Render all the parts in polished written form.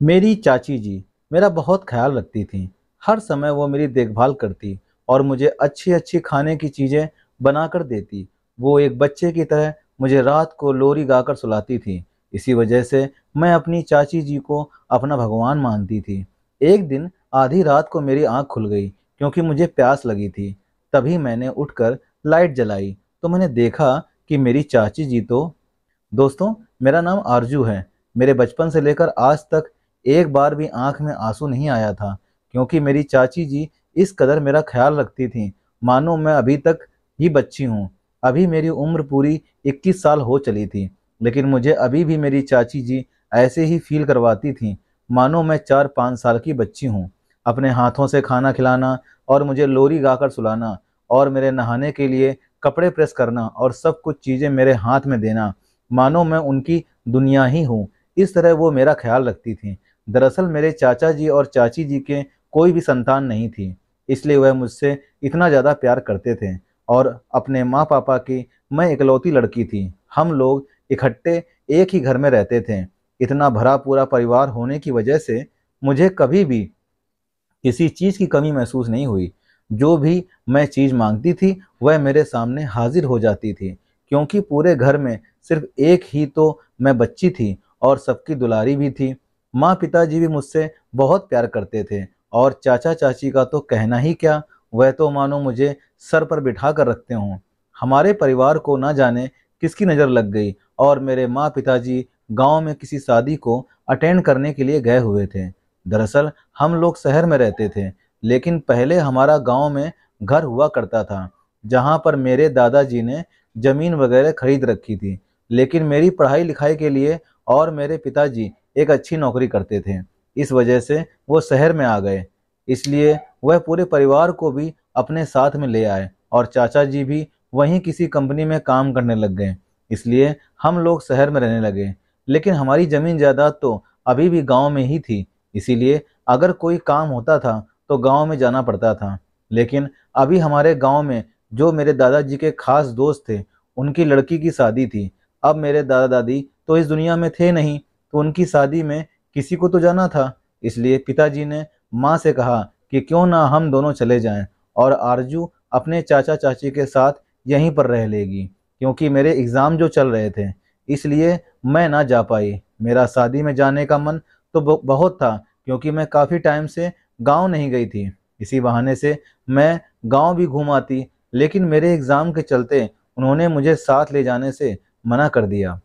मेरी चाची जी मेरा बहुत ख्याल रखती थीं। हर समय वो मेरी देखभाल करती और मुझे अच्छी-अच्छी खाने की चीज़ें बनाकर देती। वो एक बच्चे की तरह मुझे रात को लोरी गाकर सुलाती थीं। इसी वजह से मैं अपनी चाची जी को अपना भगवान मानती थी। एक दिन आधी रात को मेरी आँख खुल गई क्योंकि मुझे प्यास लगी थी। तभी मैंने उठकर लाइट जलाई तो मैंने देखा कि मेरी चाची जी तो दोस्तों, मेरा नाम आरजू है। मेरे बचपन से लेकर आज तक एक बार भी आँख में आँसू नहीं आया था, क्योंकि मेरी चाची जी इस कदर मेरा ख़्याल रखती थीं, मानो मैं अभी तक ही बच्ची हूँ। अभी मेरी उम्र पूरी 21 साल हो चली थी, लेकिन मुझे अभी भी मेरी चाची जी ऐसे ही फ़ील करवाती थीं, मानो मैं 4-5 साल की बच्ची हूँ। अपने हाथों से खाना खिलाना और मुझे लोरी गाकर सुलाना और मेरे नहाने के लिए कपड़े प्रेस करना और सब कुछ चीज़ें मेरे हाथ में देना, मानो मैं उनकी दुनिया ही हूँ। इस तरह वो मेरा ख़्याल रखती थीं। दरअसल मेरे चाचा जी और चाची जी के कोई भी संतान नहीं थी, इसलिए वह मुझसे इतना ज़्यादा प्यार करते थे और अपने माँ-पापा की मैं इकलौती लड़की थी। हम लोग इकट्ठे एक ही घर में रहते थे। इतना भरा-पूरा परिवार होने की वजह से मुझे कभी भी किसी चीज़ की कमी महसूस नहीं हुई। जो भी मैं चीज़ माँगती थी, वह मेरे सामने हाज़िर हो जाती थी, क्योंकि पूरे घर में सिर्फ़ एक ही तो मैं बच्ची थी और सबकी दुलारी भी थी। माँ-पिताजी भी मुझसे बहुत प्यार करते थे और चाचा-चाची का तो कहना ही क्या, वह तो मानो मुझे सर पर बिठा कर रखते हों। हमारे परिवार को ना जाने किसकी नज़र लग गई और मेरे माँ-पिताजी गाँव में किसी शादी को अटेंड करने के लिए गए हुए थे। दरअसल हम लोग शहर में रहते थे, लेकिन पहले हमारा गाँव में घर हुआ करता था, जहाँ पर मेरे दादाजी ने ज़मीन वगैरह खरीद रखी थी। लेकिन मेरी पढ़ाई-लिखाई के लिए और मेरे पिताजी एक अच्छी नौकरी करते थे, इस वजह से वो शहर में आ गए। इसलिए वह पूरे परिवार को भी अपने साथ में ले आए और चाचा जी भी वहीं किसी कंपनी में काम करने लग गए। इसलिए हम लोग शहर में रहने लगे, लेकिन हमारी ज़मीन जायदाद तो अभी भी गाँव में ही थी। इसीलिए अगर कोई काम होता था तो गाँव में जाना पड़ता था। लेकिन अभी हमारे गाँव में जो मेरे दादाजी के खास दोस्त थे, उनकी लड़की की शादी थी। अब मेरे दादा-दादी तो इस दुनिया में थे नहीं, तो उनकी शादी में किसी को तो जाना था। इसलिए पिताजी ने माँ से कहा कि क्यों ना हम दोनों चले जाएँ और आरजू अपने चाचा-चाची के साथ यहीं पर रह लेगी, क्योंकि मेरे एग्ज़ाम जो चल रहे थे, इसलिए मैं ना जा पाई। मेरा शादी में जाने का मन तो बहुत था, क्योंकि मैं काफ़ी टाइम से गाँव नहीं गई थी। इसी बहाने से मैं गाँव भी घूम आती, लेकिन मेरे एग्ज़ाम के चलते उन्होंने मुझे साथ ले जाने से मना कर दिया।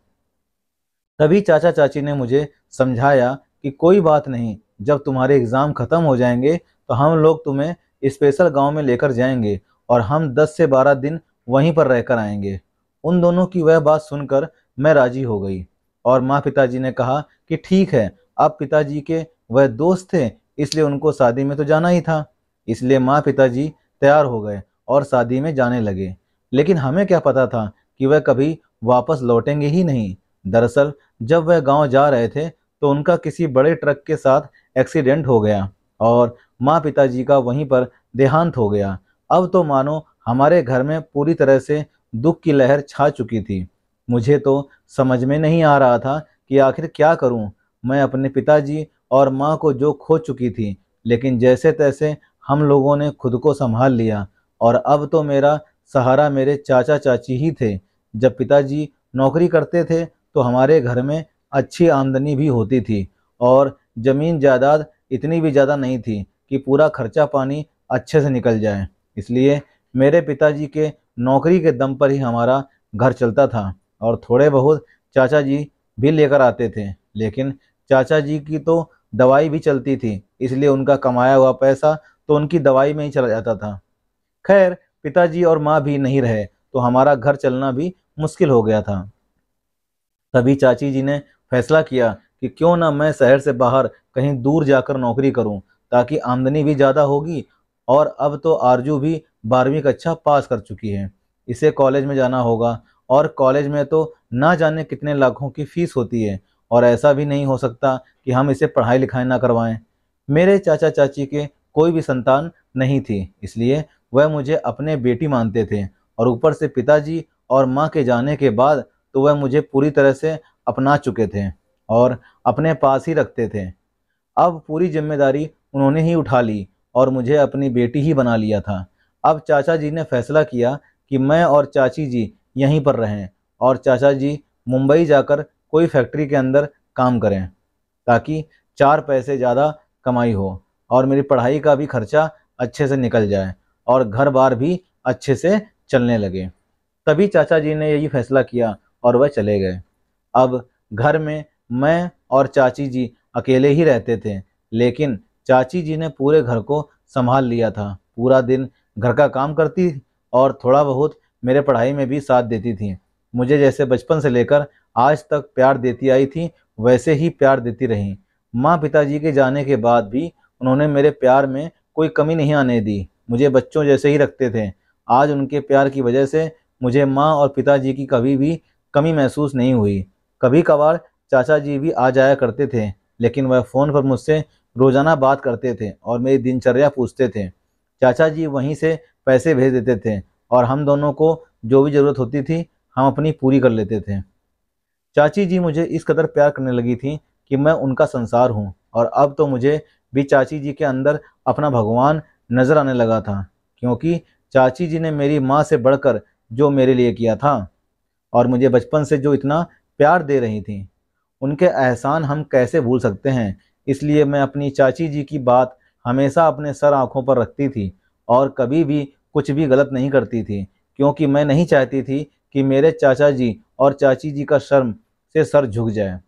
तभी चाचा-चाची ने मुझे समझाया कि कोई बात नहीं, जब तुम्हारे एग्ज़ाम ख़त्म हो जाएँगे, तो हम लोग तुम्हें स्पेशल गाँव में लेकर जाएँगे और हम 10 से 12 दिन वहीं पर रहकर आएँगे। उन दोनों की वह बात सुनकर मैं राज़ी हो गई और माँ-पिताजी ने कहा कि ठीक है, अब पिताजी के वह दोस्त थे, इसलिए उनको शादी में तो जाना ही था। इसलिए माँ-पिताजी तैयार हो गए और शादी में जाने लगे। लेकिन हमें क्या पता था कि वह कभी वापस लौटेंगे ही नहीं। दरअसल जब वह गाँव जा रहे थे, तो उनका किसी बड़े ट्रक के साथ एक्सीडेंट हो गया और माँ-पिताजी का वहीं पर देहांत हो गया। अब तो मानो हमारे घर में पूरी तरह से दुःख की लहर छा चुकी थी। मुझे तो समझ में नहीं आ रहा था कि आखिर क्या करूँ? मैं अपने पिताजी और माँ को जो खो चुकी थी, लेकिन जैसे-तैसे हम लोगों ने खुद को सँभाल लिया और अब तो मेरा सहारा मेरे चाचा-चाची ही थे। जब पिताजी नौकरी करते थे, तो हमारे घर में अच्छी आमदनी भी होती थी और ज़मीन जायदाद इतनी भी ज़्यादा नहीं थी कि पूरा खर्चा पानी अच्छे से निकल जाए। इसलिए मेरे पिताजी के नौकरी के दम पर ही हमारा घर चलता था और थोड़े बहुत चाचा जी भी लेकर आते थे। लेकिन चाचा जी की तो दवाई भी चलती थी, इसलिए उनका कमाया हुआ पैसा तो उनकी दवाई में ही चला जाता था। खैर, पिताजी और माँ भी नहीं रहे, तो हमारा घर चलना भी मुश्किल हो गया था। तभी चाची जी ने फैसला किया कि क्यों ना मैं शहर से बाहर कहीं दूर जाकर नौकरी करूं, ताकि आमदनी भी ज़्यादा होगी और अब तो आरजू भी 12वीं कक्षा पास कर चुकी है। इसे कॉलेज में जाना होगा और कॉलेज में तो ना जाने कितने लाखों की फ़ीस होती है और ऐसा भी नहीं हो सकता कि हम इसे पढ़ाई-लिखाई ना करवाएँ। मेरे चाचा-चाची के कोई भी संतान नहीं थी, इसलिए वह मुझे अपने बेटी मानते थे और ऊपर से पिताजी और माँ के जाने के बाद तो वह मुझे पूरी तरह से अपना चुके थे और अपने पास ही रखते थे। अब पूरी जिम्मेदारी उन्होंने ही उठा ली और मुझे अपनी बेटी ही बना लिया था। अब चाचा जी ने फैसला किया कि मैं और चाची जी यहीं पर रहें और चाचा जी मुंबई जाकर कोई फैक्ट्री के अंदर काम करें, ताकि 4 पैसे ज़्यादा कमाई हो और मेरी पढ़ाई का भी खर्चा अच्छे से निकल जाए और घर-बार भी अच्छे से चलने लगे। तभी चाचा जी ने यही फैसला किया और वह चले गए। अब घर में मैं और चाची जी अकेले ही रहते थे, लेकिन चाची जी ने पूरे घर को संभाल लिया था। पूरा दिन घर का काम करती और थोड़ा बहुत मेरे पढ़ाई में भी साथ देती थी। मुझे जैसे बचपन से लेकर आज तक प्यार देती आई थी, वैसे ही प्यार देती रहीं। माँ पिताजी के जाने के बाद भी उन्होंने मेरे प्यार में कोई कमी नहीं आने दी। मुझे बच्चों जैसे ही रखते थे। आज उनके प्यार की वजह से मुझे माँ और पिताजी की कभी भी कमी महसूस नहीं हुई। कभी-कभार चाचा जी भी आ जाया करते थे, लेकिन वह फ़ोन पर मुझसे रोज़ाना बात करते थे और मेरी दिनचर्या पूछते थे। चाचा जी वहीं से पैसे भेज देते थे और हम दोनों को जो भी ज़रूरत होती थी, हम अपनी पूरी कर लेते थे। चाची जी मुझे इस कदर प्यार करने लगी थी कि मैं उनका संसार हूँ और अब तो मुझे भी चाची जी के अंदर अपना भगवान नज़र आने लगा था, क्योंकि चाची जी ने मेरी माँ से बढ़कर जो मेरे लिए किया था और मुझे बचपन से जो इतना प्यार दे रही थीं, उनके एहसान हम कैसे भूल सकते हैं। इसलिए मैं अपनी चाची जी की बात हमेशा अपने सर आँखों पर रखती थी और कभी भी कुछ भी गलत नहीं करती थी, क्योंकि मैं नहीं चाहती थी कि मेरे चाचा जी और चाची जी का शर्म से सर झुक जाए।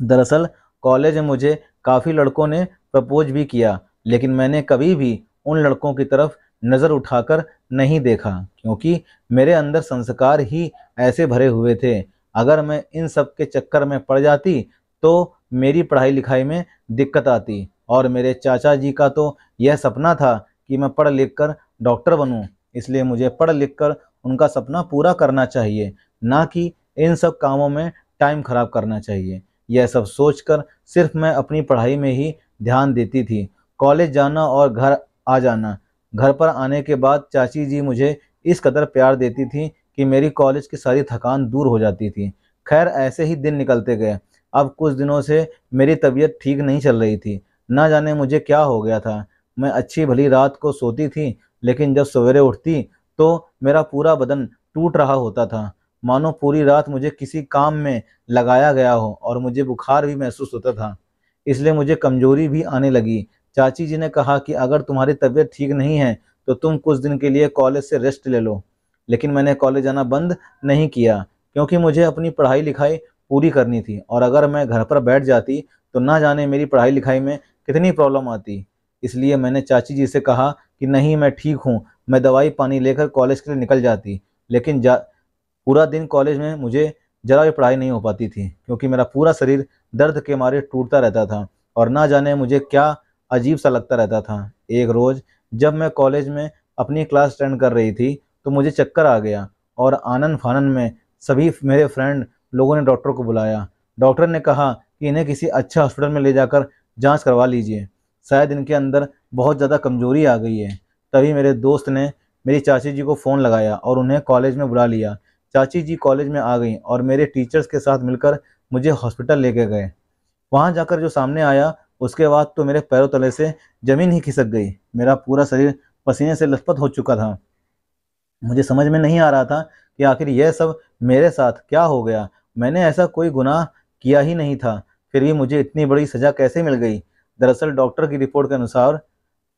दरअसल कॉलेज में मुझे काफ़ी लड़कों ने प्रपोज भी किया, लेकिन मैंने कभी भी उन लड़कों की तरफ नज़र उठाकर नहीं देखा, क्योंकि मेरे अंदर संस्कार ही ऐसे भरे हुए थे। अगर मैं इन सब के चक्कर में पड़ जाती तो मेरी पढ़ाई लिखाई में दिक्कत आती और मेरे चाचा जी का तो यह सपना था कि मैं पढ़ लिख कर डॉक्टर बनूं। इसलिए मुझे पढ़ लिख कर उनका सपना पूरा करना चाहिए, ना कि इन सब कामों में टाइम खराब करना चाहिए। यह सब सोचकर सिर्फ मैं अपनी पढ़ाई में ही ध्यान देती थी। कॉलेज जाना और घर आ जाना। घर पर आने के बाद चाची जी मुझे इस कदर प्यार देती थीं कि मेरी कॉलेज की सारी थकान दूर हो जाती थी। खैर ऐसे ही दिन निकलते गए। अब कुछ दिनों से मेरी तबीयत ठीक नहीं चल रही थी। ना जाने मुझे क्या हो गया था। मैं अच्छी भली रात को सोती थी, लेकिन जब सवेरे उठती तो मेरा पूरा बदन टूट रहा होता था। मानो पूरी रात मुझे किसी काम में लगाया गया हो और मुझे बुखार भी महसूस होता था। इसलिए मुझे कमज़ोरी भी आने लगी। चाची जी ने कहा कि अगर तुम्हारी तबीयत ठीक नहीं है, तो तुम कुछ दिन के लिए कॉलेज से रेस्ट ले लो। लेकिन मैंने कॉलेज जाना बंद नहीं किया, क्योंकि मुझे अपनी पढ़ाई-लिखाई पूरी करनी थी और अगर मैं घर पर बैठ जाती, तो ना जाने मेरी पढ़ाई-लिखाई में कितनी प्रॉब्लम आती। इसलिए मैंने चाची जी से कहा कि नहीं, मैं ठीक हूँ, मैं दवाई-पानी लेकर कॉलेज के लिए निकल जाती। लेकिन पूरा दिन कॉलेज में मुझे ज़रा भी पढ़ाई नहीं हो पाती थी, क्योंकि मेरा पूरा शरीर दर्द के मारे टूटता रहता था और ना जाने मुझे क्या अजीब-सा लगता रहता था। एक रोज़ जब मैं कॉलेज में अपनी क्लास अटेंड कर रही थी, तो मुझे चक्कर आ गया और आनन-फानन में सभी मेरे फ्रेंड लोगों ने डॉक्टर को बुलाया। डॉक्टर ने कहा कि इन्हें किसी अच्छे हॉस्पिटल में ले जाकर जाँच करवा लीजिए, शायद इनके अंदर बहुत ज़्यादा कमज़ोरी आ गई है। तभी मेरे दोस्त ने मेरी चाची जी को फ़ोन लगाया और उन्हें कॉलेज में बुला लिया। चाची जी कॉलेज में आ गईं और मेरे टीचर्स के साथ मिलकर मुझे हॉस्पिटल लेके गए। वहाँ जाकर जो सामने आया, उसके बाद तो मेरे पैरों तले से ज़मीन ही खिसक गई। मेरा पूरा शरीर पसीने से लथपथ हो चुका था। मुझे समझ में नहीं आ रहा था कि आखिर यह सब मेरे साथ क्या हो गया। मैंने ऐसा कोई गुनाह किया ही नहीं था, फिर भी मुझे इतनी बड़ी सज़ा कैसे मिल गई? दरअसल डॉक्टर की रिपोर्ट के अनुसार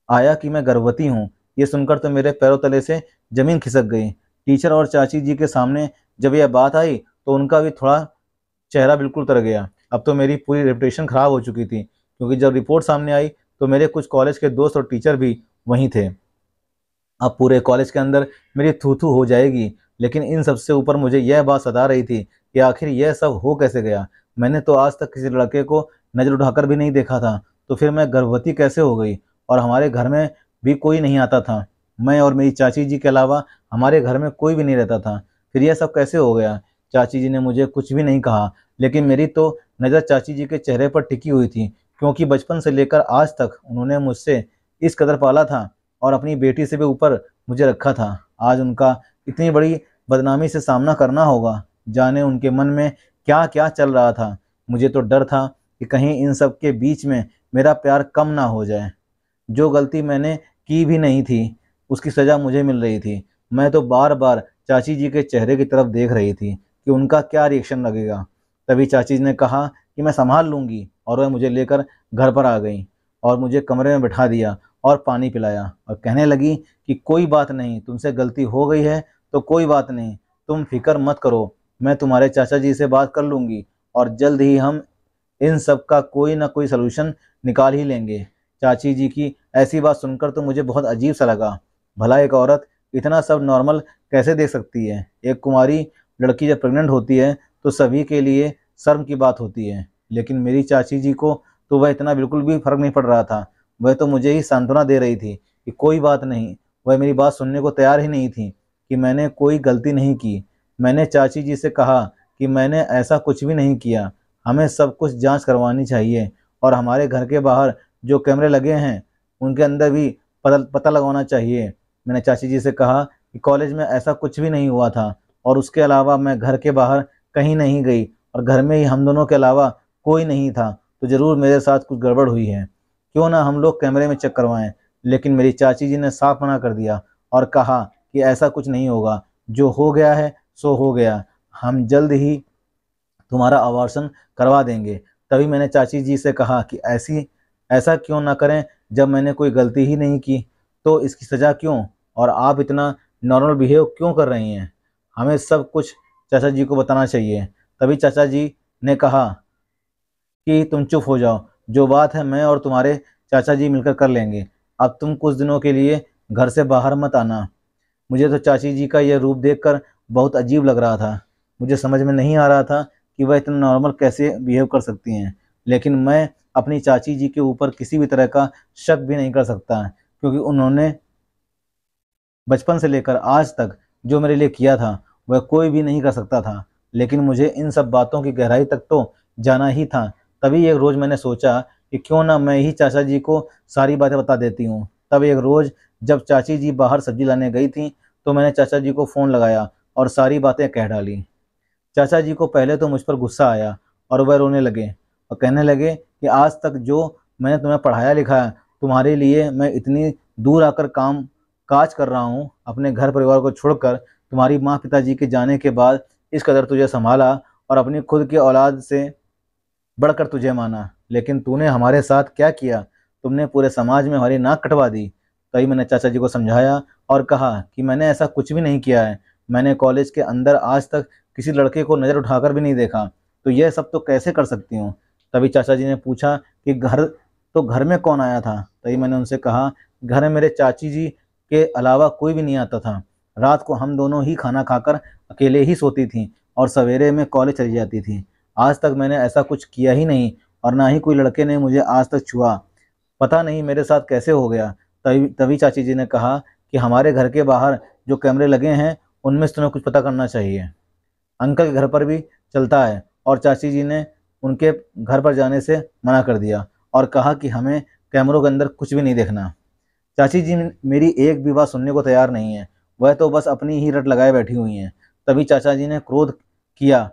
आया कि मैं गर्भवती हूँ। ये सुनकर तो मेरे पैरों तले से ज़मीन खिसक गई। टीचर और चाची जी के सामने जब यह बात आई, तो उनका भी थोड़ा चेहरा बिल्कुल उतर गया। अब तो मेरी पूरी रेपुटेशन ख़राब हो चुकी थी, क्योंकि जब रिपोर्ट सामने आई, तो मेरे कुछ कॉलेज के दोस्त और टीचर भी वहीं थे। अब पूरे कॉलेज के अंदर मेरी थू-थू हो जाएगी। लेकिन इन सब से ऊपर मुझे यह बात सता रही थी कि आखिर यह सब हो कैसे गया? मैंने तो आज तक किसी लड़के को नज़र उठाकर भी नहीं देखा था, तो फिर मैं गर्भवती कैसे हो गई? और हमारे घर में भी कोई नहीं आता था। मैं और मेरी चाची जी के अलावा हमारे घर में कोई भी नहीं रहता था। फिर यह सब कैसे हो गया? चाची जी ने मुझे कुछ भी नहीं कहा, लेकिन मेरी तो नज़र चाची जी के चेहरे पर टिकी हुई थी, क्योंकि बचपन से लेकर आज तक उन्होंने मुझसे इस कदर पाला था और अपनी बेटी से भी ऊपर मुझे रखा था। आज उनका इतनी बड़ी बदनामी से सामना करना होगा। जाने उनके मन में क्या-क्या चल रहा था। मुझे तो डर था कि कहीं इन सब के बीच में मेरा प्यार कम ना हो जाए। जो गलती मैंने की भी नहीं थी उसकी सज़ा मुझे मिल रही थी। मैं तो बार बार चाची जी के चेहरे की तरफ देख रही थी कि उनका क्या रिएक्शन लगेगा। तभी चाची जी ने कहा कि मैं संभाल लूँगी, और वह मुझे लेकर घर पर आ गई और मुझे कमरे में बिठा दिया और पानी पिलाया और कहने लगी कि कोई बात नहीं, तुमसे गलती हो गई है तो कोई बात नहीं, तुम फिक्र मत करो, मैं तुम्हारे चाचा जी से बात कर लूँगी और जल्द ही हम इन सब का कोई ना कोई सलूशन निकाल ही लेंगे। चाची जी की ऐसी बात सुनकर तो मुझे बहुत अजीब सा लगा। भला एक औरत इतना सब नॉर्मल कैसे देख सकती है? एक कुंवारी लड़की जब प्रेग्नेंट होती है तो सभी के लिए शर्म की बात होती है, लेकिन मेरी चाची जी को तो वह इतना बिल्कुल भी फर्क नहीं पड़ रहा था। वह तो मुझे ही सांत्वना दे रही थी कि कोई बात नहीं। वह मेरी बात सुनने को तैयार ही नहीं थी कि मैंने कोई गलती नहीं की। मैंने चाची जी से कहा कि मैंने ऐसा कुछ भी नहीं किया, हमें सब कुछ जांच करवानी चाहिए और हमारे घर के बाहर जो कैमरे लगे हैं उनके अंदर भी पता लगवाना चाहिए। मैंने चाची जी से कहा कि कॉलेज में ऐसा कुछ भी नहीं हुआ था और उसके अलावा मैं घर के बाहर कहीं नहीं गई और घर में ही हम दोनों के अलावा कोई नहीं था, तो ज़रूर मेरे साथ कुछ गड़बड़ हुई है। क्यों ना हम लोग कैमरे में चेक करवाएं। लेकिन मेरी चाची जी ने साफ मना कर दिया और कहा कि ऐसा कुछ नहीं होगा, जो हो गया है सो हो गया, हम जल्द ही तुम्हारा अबॉर्शन करवा देंगे। तभी मैंने चाची जी से कहा कि ऐसा क्यों ना करें, जब मैंने कोई गलती ही नहीं की तो इसकी सज़ा क्यों, और आप इतना नॉर्मल बिहेव क्यों कर रही हैं? हमें सब कुछ चाचा जी को बताना चाहिए। तभी चाचा जी ने कहा कि तुम चुप हो जाओ, जो बात है मैं और तुम्हारे चाचा जी मिलकर कर लेंगे। अब तुम कुछ दिनों के लिए घर से बाहर मत आना। मुझे तो चाची जी का यह रूप देखकर बहुत अजीब लग रहा था। मुझे समझ में नहीं आ रहा था कि वह इतना नॉर्मल कैसे बिहेव कर सकती हैं, लेकिन मैं अपनी चाची जी के ऊपर किसी भी तरह का शक भी नहीं कर सकता, क्योंकि उन्होंने बचपन से लेकर आज तक जो मेरे लिए किया था वह कोई भी नहीं कर सकता था। लेकिन मुझे इन सब बातों की गहराई तक तो जाना ही था। तभी एक रोज़ मैंने सोचा कि क्यों ना मैं ही चाचा जी को सारी बातें बता देती हूँ। तब एक रोज़ जब चाची जी बाहर सब्जी लाने गई थी तो मैंने चाचा जी को फ़ोन लगाया और सारी बातें कह डाली। चाचा जी को पहले तो मुझ पर गुस्सा आया और वह रोने लगे और कहने लगे कि आज तक जो मैंने तुम्हें पढ़ाया लिखाया, तुम्हारे लिए मैं इतनी दूर आकर काम काज कर रहा हूँ, अपने घर परिवार को छोड़कर तुम्हारी माँ पिताजी के जाने के बाद इस कदर तुझे संभाला और अपनी खुद की औलाद से बढ़कर तुझे माना, लेकिन तूने हमारे साथ क्या किया? तुमने पूरे समाज में हमारी नाक कटवा दी। तभी मैंने चाचा जी को समझाया और कहा कि मैंने ऐसा कुछ भी नहीं किया है। मैंने कॉलेज के अंदर आज तक किसी लड़के को नज़र उठाकर भी नहीं देखा, तो यह सब तो कैसे कर सकती हूँ? तभी चाचा जी ने पूछा कि घर में कौन आया था? तभी मैंने उनसे कहा, घर में मेरे चाची जी के अलावा कोई भी नहीं आता था। रात को हम दोनों ही खाना खाकर अकेले ही सोती थीं और सवेरे में कॉलेज चली जाती थी। आज तक मैंने ऐसा कुछ किया ही नहीं और ना ही कोई लड़के ने मुझे आज तक छुआ। पता नहीं मेरे साथ कैसे हो गया। तभी तभी चाची जी ने कहा कि हमारे घर के बाहर जो कैमरे लगे हैं उनमें से तुम्हें कुछ पता करना चाहिए। अंकल के घर पर भी चलता है, और चाची जी ने उनके घर पर जाने से मना कर दिया और कहा कि हमें कैमरों के अंदर कुछ भी नहीं देखना। चाची जी मेरी एक भी बात सुनने को तैयार नहीं है, वह तो बस अपनी ही रट लगाए बैठी हुई हैं। तभी चाचा जी ने क्रोध किया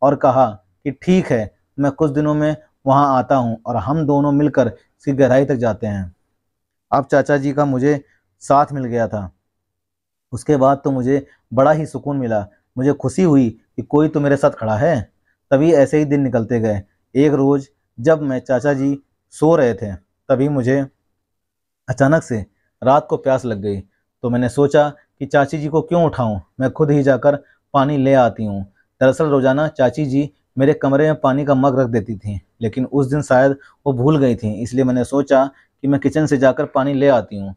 और कहा कि ठीक है, मैं कुछ दिनों में वहाँ आता हूँ और हम दोनों मिलकर इसकी गहराई तक जाते हैं। अब चाचा जी का मुझे साथ मिल गया था। उसके बाद तो मुझे बड़ा ही सुकून मिला। मुझे खुशी हुई कि कोई तो मेरे साथ खड़ा है। तभी ऐसे ही दिन निकलते गए। एक रोज़ जब मैं चाचा जी सो रहे थे, तभी मुझे अचानक से रात को प्यास लग गई। तो मैंने सोचा कि चाची जी को क्यों उठाऊं, मैं खुद ही जाकर पानी ले आती हूँ। दरअसल रोज़ाना चाची जी मेरे कमरे में पानी का मग रख देती थी, लेकिन उस दिन शायद वो भूल गई थी, इसलिए मैंने सोचा कि मैं किचन से जाकर पानी ले आती हूँ।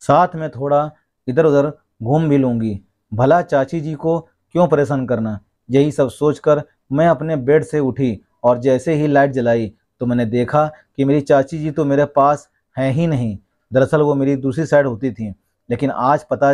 साथ में थोड़ा इधर उधर घूम भी लूँगी, भला चाची जी को क्यों परेशान करना। यही सब सोचकर मैं अपने बेड से उठी और जैसे ही लाइट जलाई तो मैंने देखा कि मेरी चाची जी तो मेरे पास हैं ही नहीं। दरअसल वो मेरी दूसरी साइड होती थी, लेकिन आज पता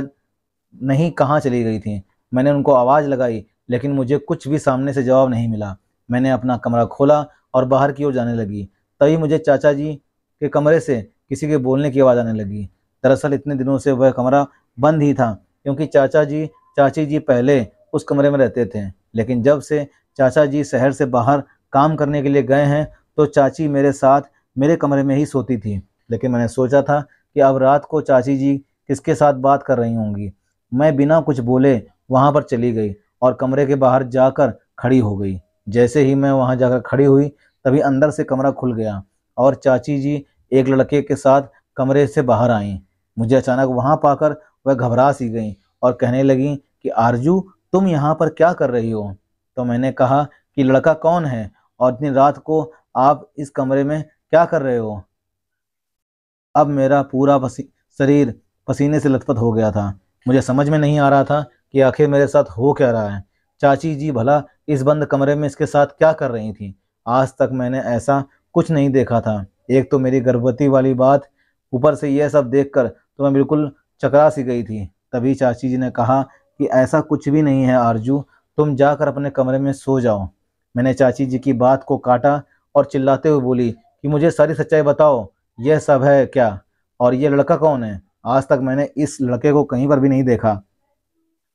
नहीं कहाँ चली गई थी। मैंने उनको आवाज़ लगाई, लेकिन मुझे कुछ भी सामने से जवाब नहीं मिला। मैंने अपना कमरा खोला और बाहर की ओर जाने लगी। तभी मुझे चाचा जी के कमरे से किसी के बोलने की आवाज़ आने लगी। दरअसल इतने दिनों से वह कमरा बंद ही था, क्योंकि चाची जी पहले उस कमरे में रहते थे, लेकिन जब से चाचा जी शहर से बाहर काम करने के लिए गए हैं तो चाची मेरे साथ मेरे कमरे में ही सोती थी, लेकिन मैंने सोचा था कि अब रात को चाची जी किसके साथ बात कर रही होंगी। मैं बिना कुछ बोले वहां पर चली गई और कमरे के बाहर जाकर खड़ी हो गई। जैसे ही मैं वहां जाकर खड़ी हुई, तभी अंदर से कमरा खुल गया और चाची जी एक लड़के के साथ कमरे से बाहर आईं। मुझे अचानक वहां पाकर वह घबरा सी गईं और कहने लगीं कि आरजू, तुम यहाँ पर क्या कर रही हो? तो मैंने कहा कि लड़का कौन है और इतनी रात को आप इस कमरे में क्या कर रहे हो? अब मेरा पूरा शरीर पसीने से लथपथ हो गया था। मुझे समझ में नहीं आ रहा था कि आखिर मेरे साथ हो क्या रहा है। चाची जी भला इस बंद कमरे में इसके साथ क्या कर रही थी? आज तक मैंने ऐसा कुछ नहीं देखा था। एक तो मेरी गर्भवती वाली बात, ऊपर से यह सब देखकर तो मैं बिल्कुल चकरा सी गई थी। तभी चाची जी ने कहा कि ऐसा कुछ भी नहीं है आरजू, तुम जाकर अपने कमरे में सो जाओ। मैंने चाची जी की बात को काटा और चिल्लाते हुए बोली कि मुझे सारी सच्चाई बताओ, यह सब है क्या? और ये लड़का कौन है? आज तक मैंने इस लड़के को कहीं पर भी नहीं देखा।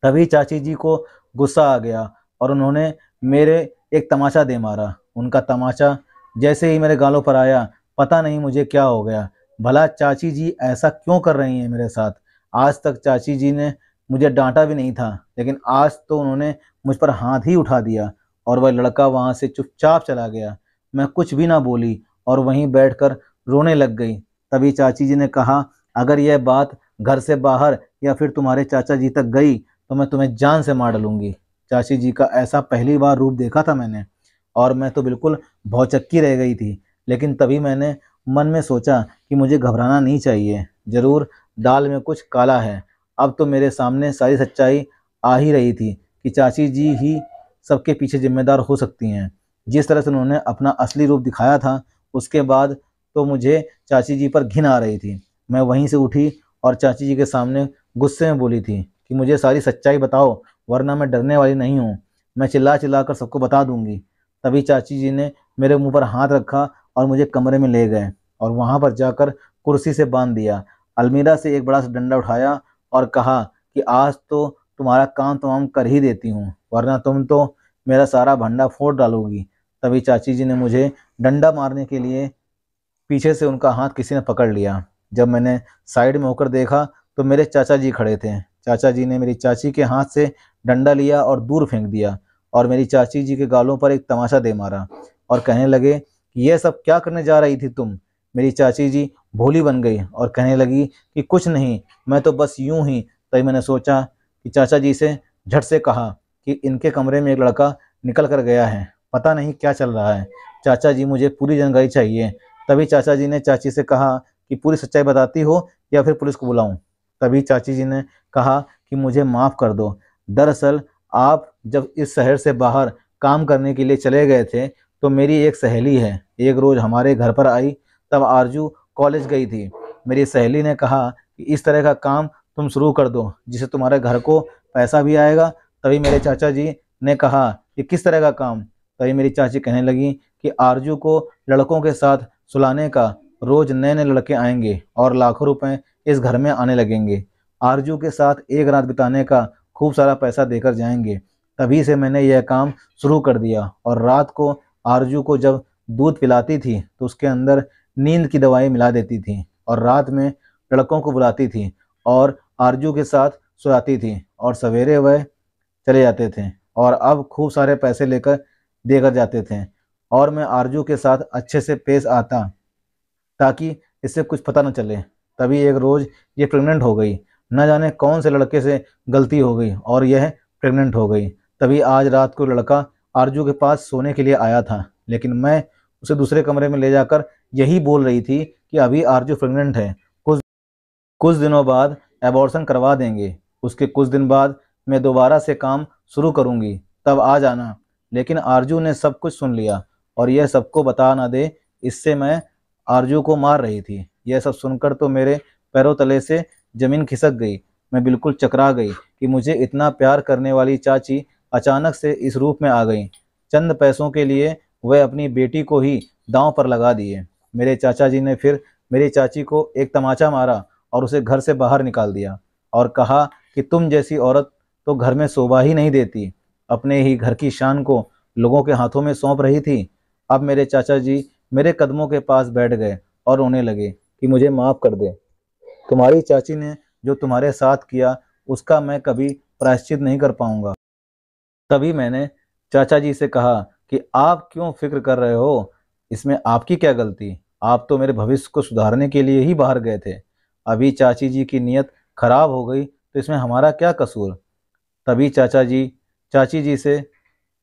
तभी चाची जी को गुस्सा आ गया और उन्होंने मेरे एक तमाचा दे मारा। उनका तमाचा जैसे ही मेरे गालों पर आया, पता नहीं मुझे क्या हो गया। भला चाची जी ऐसा क्यों कर रही हैं मेरे साथ? आज तक चाची जी ने मुझे डांटा भी नहीं था, लेकिन आज तो उन्होंने मुझ पर हाथ ही उठा दिया और वह लड़का वहां से चुपचाप चला गया। मैं कुछ भी ना बोली और वहीं बैठकर रोने लग गई। तभी चाची जी ने कहा, अगर यह बात घर से बाहर या फिर तुम्हारे चाचा जी तक गई तो मैं तुम्हें जान से मार डालूंगी। चाची जी का ऐसा पहली बार रूप देखा था मैंने और मैं तो बिल्कुल भौचक्की रह गई थी। लेकिन तभी मैंने मन में सोचा कि मुझे घबराना नहीं चाहिए, जरूर दाल में कुछ काला है। अब तो मेरे सामने सारी सच्चाई आ ही रही थी कि चाची जी ही सबके पीछे जिम्मेदार हो सकती हैं। जिस तरह से उन्होंने अपना असली रूप दिखाया था, उसके बाद तो मुझे चाची जी पर घिन आ रही थी। मैं वहीं से उठी और चाची जी के सामने गुस्से में बोली थी कि मुझे सारी सच्चाई बताओ, वरना मैं डरने वाली नहीं हूँ। मैं चिल्ला चिल्ला कर सबको बता दूंगी। तभी चाची जी ने मेरे मुंह पर हाथ रखा और मुझे कमरे में ले गए और वहां पर जाकर कुर्सी से बांध दिया। अलमीरा से एक बड़ा सा डंडा उठाया और कहा कि आज तो तुम्हारा काम तमाम कर ही देती हूँ, वरना तुम तो मेरा सारा भंडा फोड़ डालोगी। तभी चाची जी ने मुझे डंडा मारने के लिए पीछे से उनका हाथ किसी ने पकड़ लिया। जब मैंने साइड में होकर देखा तो मेरे चाचा जी खड़े थे। चाचा जी ने मेरी चाची के हाथ से डंडा लिया और दूर फेंक दिया और मेरी चाची जी के गालों पर एक तमाचा दे मारा और कहने लगे कि यह सब क्या करने जा रही थी तुम? मेरी चाची जी भोली बन गई और कहने लगी कि कुछ नहीं, मैं तो बस यूं ही। तभी मैंने सोचा कि चाचा जी से झट से कहा कि इनके कमरे में एक लड़का निकल कर गया है, पता नहीं क्या चल रहा है। चाचा जी, मुझे पूरी जानकारी चाहिए। तभी चाचा जी ने चाची से कहा कि पूरी सच्चाई बताती हो या फिर पुलिस को बुलाऊं? तभी चाची जी ने कहा कि मुझे माफ़ कर दो। दरअसल आप जब इस शहर से बाहर काम करने के लिए चले गए थे तो मेरी एक सहेली है, एक रोज़ हमारे घर पर आई। तब आरजू कॉलेज गई थी। मेरी सहेली ने कहा कि इस तरह का काम तुम शुरू कर दो जिससे तुम्हारे घर को पैसा भी आएगा। तभी मेरे चाचा जी ने कहा कि किस तरह का काम? तभी मेरी चाची कहने लगी कि आरजू को लड़कों के साथ सुलाने का, रोज नए नए लड़के आएंगे और लाखों रुपए इस घर में आने लगेंगे। आरजू के साथ एक रात बिताने का खूब सारा पैसा देकर जाएंगे। तभी से मैंने यह काम शुरू कर दिया और रात को आरजू को जब दूध पिलाती थी तो उसके अंदर नींद की दवाई मिला देती थी और रात में लड़कों को बुलाती थी और आरजू के साथ सुलाती थी और सवेरे वह चले जाते थे और अब खूब सारे पैसे लेकर देकर जाते थे और मैं आरजू के साथ अच्छे से पेश आता ताकि इससे कुछ पता न चले। तभी एक रोज़ ये प्रेग्नेंट हो गई। न जाने कौन से लड़के से गलती हो गई और यह प्रेग्नेंट हो गई। तभी आज रात को लड़का आरजू के पास सोने के लिए आया था, लेकिन मैं उसे दूसरे कमरे में ले जाकर यही बोल रही थी कि अभी आरजू प्रेग्नेंट है, कुछ कुछ दिनों बाद एबॉर्शन करवा देंगे, उसके कुछ दिन बाद मैं दोबारा से काम शुरू करूंगी, तब आ जाना। लेकिन आरजू ने सब कुछ सुन लिया और यह सबको बता ना दे, इससे मैं आरजू को मार रही थी। यह सब सुनकर तो मेरे पैरों तले से जमीन खिसक गई। मैं बिल्कुल चकरा गई कि मुझे इतना प्यार करने वाली चाची अचानक से इस रूप में आ गई। चंद पैसों के लिए वह अपनी बेटी को ही दांव पर लगा दिए। मेरे चाचा जी ने फिर मेरी चाची को एक तमाचा मारा और उसे घर से बाहर निकाल दिया और कहा कि तुम जैसी औरत तो घर में शोभा ही नहीं देती, अपने ही घर की शान को लोगों के हाथों में सौंप रही थी। अब मेरे चाचा जी मेरे कदमों के पास बैठ गए और रोने लगे कि मुझे माफ़ कर दे। तुम्हारी चाची ने जो तुम्हारे साथ किया उसका मैं कभी प्रायश्चित नहीं कर पाऊंगा। तभी मैंने चाचा जी से कहा कि आप क्यों फिक्र कर रहे हो, इसमें आपकी क्या गलती, आप तो मेरे भविष्य को सुधारने के लिए ही बाहर गए थे। अभी चाची जी की नीयत खराब हो गई तो इसमें हमारा क्या कसूर। तभी चाची जी से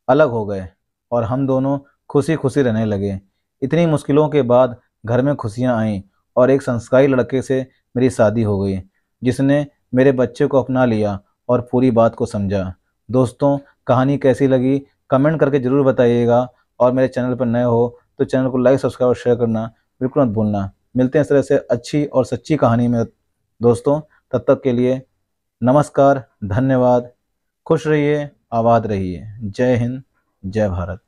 अलग हो गए और हम दोनों खुशी खुशी रहने लगे। इतनी मुश्किलों के बाद घर में खुशियां आईं और एक संस्कारी लड़के से मेरी शादी हो गई, जिसने मेरे बच्चे को अपना लिया और पूरी बात को समझा। दोस्तों, कहानी कैसी लगी कमेंट करके ज़रूर बताइएगा, और मेरे चैनल पर नए हो तो चैनल को लाइक सब्सक्राइब और शेयर करना बिल्कुल मत भूलना। मिलते हैं इस तरह से अच्छी और सच्ची कहानी में दोस्तों। तब तक के लिए नमस्कार, धन्यवाद, खुश रहिए, आबाद रहिए। जय हिंद, जय भारत।